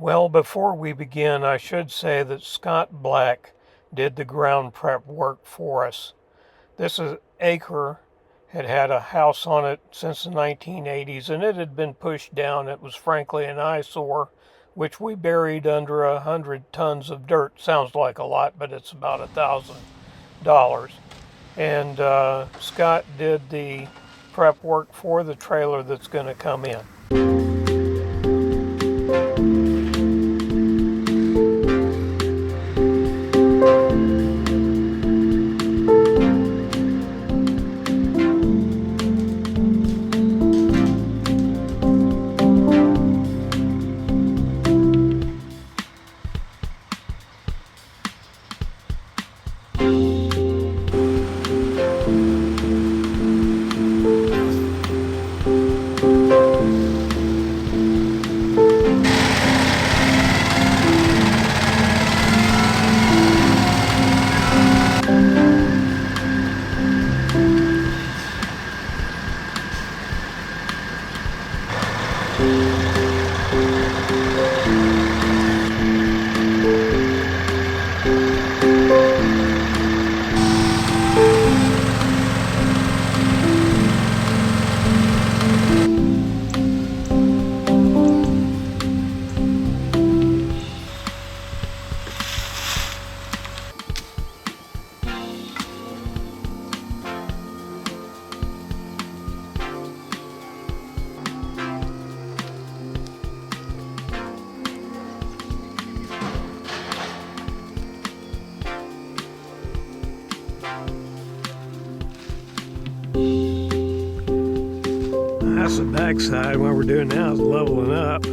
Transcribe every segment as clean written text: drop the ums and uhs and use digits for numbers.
Well, before we begin, I should say that Scott Black did the ground prep work for us. Acre had had a house on it since the 1980s, and it had been pushed down. It was frankly an eyesore, which we buried under 100 tons of dirt. Sounds like a lot, but it's about $1,000. And Scott did the prep work for the trailer that's going to come in. That's the backside. What we're doing now is leveling up.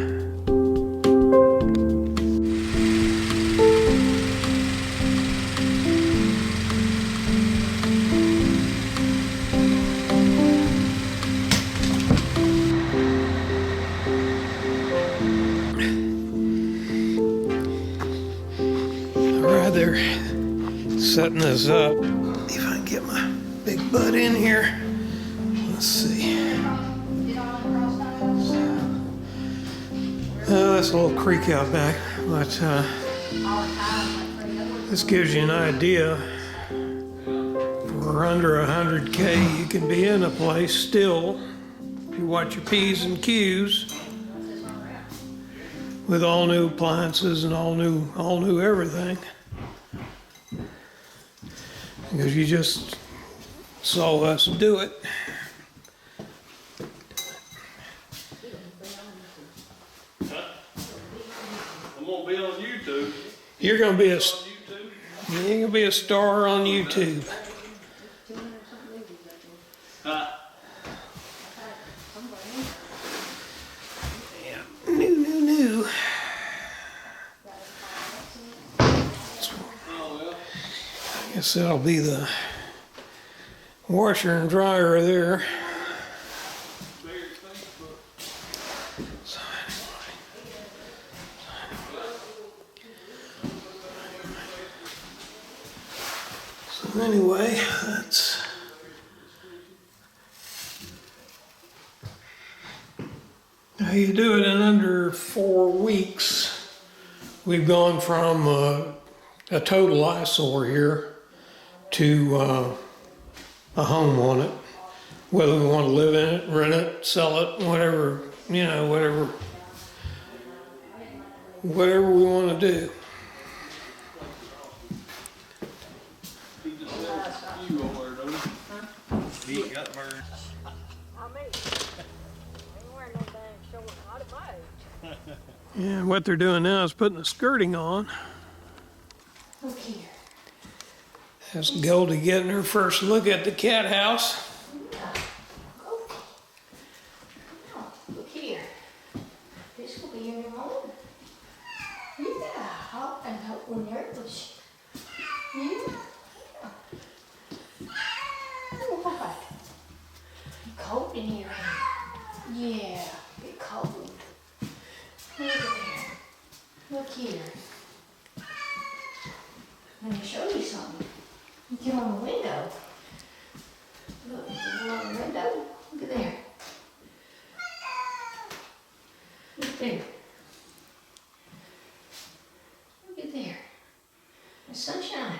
Rather setting this up. If I can get my big butt in here. Let's see. That's a little creek out back, but this gives you an idea. For under 100K, you can be in a place still. If you watch your P's and Q's with all new appliances and all new everything. Because you just saw us do it. I'm gonna be on YouTube. You're gonna be a star on YouTube. Yeah, new. I guess that'll be the washer and dryer there. So anyway, that's how you do it in under 4 weeks. We've gone from a total eyesore here to a home on it. Whether we want to live in it, rent it, sell it, whatever, whatever we want to do. And what they're doing now is putting the skirting on. Look here. That's Goldie getting her first look at the cat house. Oh, look here. This will be in your home. Yeah, hot and hot when there was. Yeah. Oh, Papa. Cold in here. Yeah, get cold. Look at there. Look here. Let me show you something. Get on the window. Look, get on the window. Look at there. Look there. The sunshine.